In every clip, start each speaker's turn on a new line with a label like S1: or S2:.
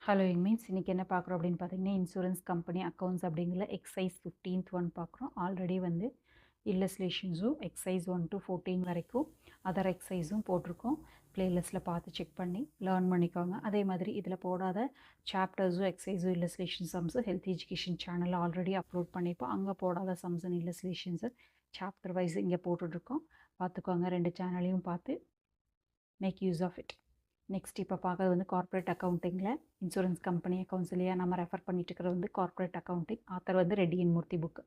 S1: Hello means இன்றைக்கி என்ன பார்க்குறோம் அப்படின்னு பார்த்தீங்கன்னா இன்சூரன்ஸ் கம்பெனி அக்கௌண்ட்ஸ் அப்படிங்கிற எக்ஸைஸ் 15th ஒன் பார்க்குறோம். ஆல்ரெடி வந்து இல்லஸ்ட்ரேஷன்ஸும் எக்ஸைஸ் 1 to 14 வரைக்கும் அதர் எக்ஸைஸும் போட்டிருக்கோம். ப்ளேலிஸ்ட்டில் பார்த்து செக் பண்ணி லேர்ன் பண்ணிக்கோங்க. அதே மாதிரி இதில் போடாத சாப்டர்ஸும் எக்ஸைஸும் இல்லஸ்ட்ரேஷன் சம்ஸு ஹெல்த் எஜுகேஷன் சேனலில் ஆல்ரெடி அப்லோட் பண்ணிப்போம். அங்கே போடாத sums and illustrations chapter wise இங்கே போட்டுட்ருக்கோம். பார்த்துக்கோங்க. 2 சேனலையும் பார்த்து make use of it. Next இப்போ பார்க்குறது வந்து கார்ப்பரேட் அக்கௌண்டிங்கில் இன்சூரன்ஸ் கம்பெனி அக்கௌண்ட்ஸ் இல்லையா நம்ம ரெஃபர் பண்ணிட்டு இருக்கிறது வந்து கார்ப்பரேட் அக்கௌண்டிங். ஆத்தர் வந்து Reddy and Murthy book.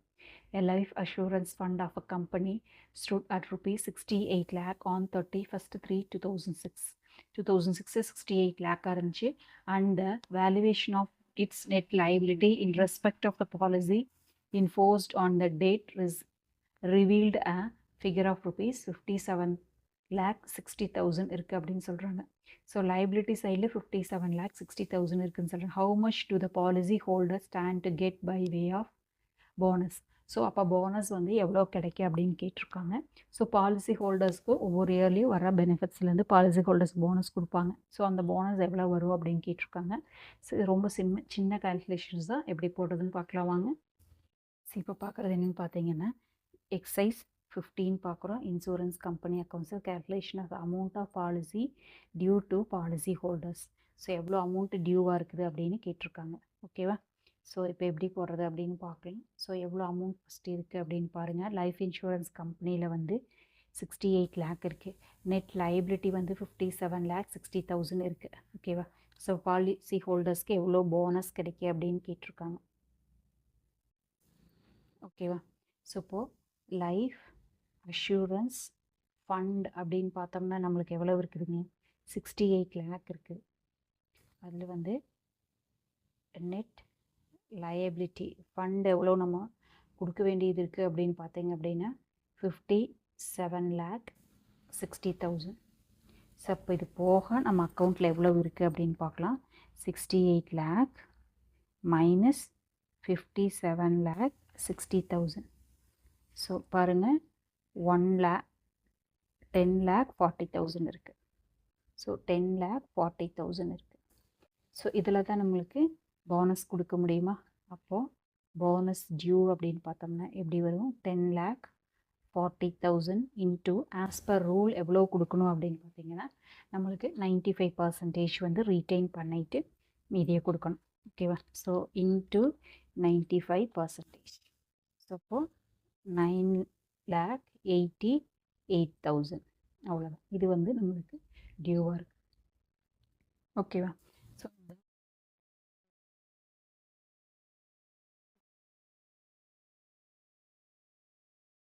S1: A life assurance fund of a company stood at rupees 68 lakh on 31st 3 2006. 2006 68 lakh இருந்துச்சு. And the valuation of its net liability in respect of the policy enforced on the date is revealed a figure of rupees 57 lakh 60,000 இருக்குது அப்படின்னு சொல்கிறாங்க. So liability சைடில் 57 lakh 60,000 இருக்குன்னு சொல்கிறேன். How much to the policy holder stand to get by way of bonus. So அப்போ bonus வந்து எவ்வளோ கிடைக்கும் அப்படின்னு கேட்டிருக்காங்க. ஸோ பாலிசி ஹோல்டர்ஸ்க்கு ஒவ்வொரு இயர்லேயும் வர பெனிஃபிட்ஸ்லேருந்து பாலிசி ஹோல்டர்ஸ் போனஸ் கொடுப்பாங்க. ஸோ அந்த போனஸ் எவ்வளோ வரும் அப்படின்னு கேட்டிருக்காங்க. ஸோ ரொம்ப சின்ன கால்குலேஷன்ஸ் தான், எப்படி போடுறதுன்னு பார்க்கலாம் வாங்க. ஸோ இப்போ பார்க்குறது என்னென்னு பார்த்தீங்கன்னா எக்ஸைஸ் 15 பார்க்குறோம். இன்சூரன்ஸ் கம்பெனி அக்கௌண்ட்ஸில் calculation of amount of policy due to policy holders. So எவ்வளோ அமௌண்ட்டு டியூவாக இருக்குது அப்படின்னு கேட்டிருக்காங்க. ஓகேவா? ஸோ இப்போ எப்படி போடுறது அப்படின்னு பார்க்கலாம். ஸோ எவ்வளோ அமௌண்ட் ஃபஸ்ட்டு இருக்குது அப்படின்னு பாருங்கள். லைஃப் இன்சூரன்ஸ் கம்பெனியில் வந்து 68 lakh இருக்குது. நெட் லைபிலிட்டி வந்து 57 lakh 60,000 இருக்குது. ஓகேவா? ஸோ பாலிசி ஹோல்டர்ஸ்க்கு எவ்வளோ போனஸ் கிடைக்கும் அப்படின்னு கேட்டிருக்காங்க. ஓகேவா? ஸோ இப்போது லைஃப் அஷூரன்ஸ் ஃபண்ட் அப்படின்னு பார்த்தோம்னா நம்மளுக்கு எவ்வளோ இருக்குதுங்க? 68 lakh இருக்குது. அதில் வந்து நெட் லயபிலிட்டி ஃபண்ட் எவ்வளோ நம்ம கொடுக்க வேண்டியது இருக்குது அப்படின்னு பார்த்தீங்க அப்படின்னா 57 lakh 60,000. ஸோ அப்போ இது போக நம்ம அக்கௌண்ட்டில் எவ்வளோ இருக்குது அப்படின்னு பார்க்கலாம். 68 lakh மைனஸ் 57 lakh 60,000. ஸோ பாருங்கள் 10 lakh 40,000 இருக்குது. ஸோ 10 lakh 40,000 இருக்குது. ஸோ இதில் தான் நம்மளுக்கு போனஸ் கொடுக்க முடியுமா? அப்போது போனஸ் டியூ அப்படின்னு பார்த்தோம்னா எப்படி வரும்? 10 lakh 40,000 into as per rule எவ்வளோ கொடுக்கணும் அப்படின்னு பார்த்தீங்கன்னா நம்மளுக்கு 95% வந்து ரீட்டைன் பண்ணிவிட்டு மீதியை கொடுக்கணும். ஓகேவா? So into 95%. ஸோ அப்போது 9,88,000 அவ்வளோதான். இது வந்து நம்மளுக்கு டியூவாக இருக்குது. ஓகேவா?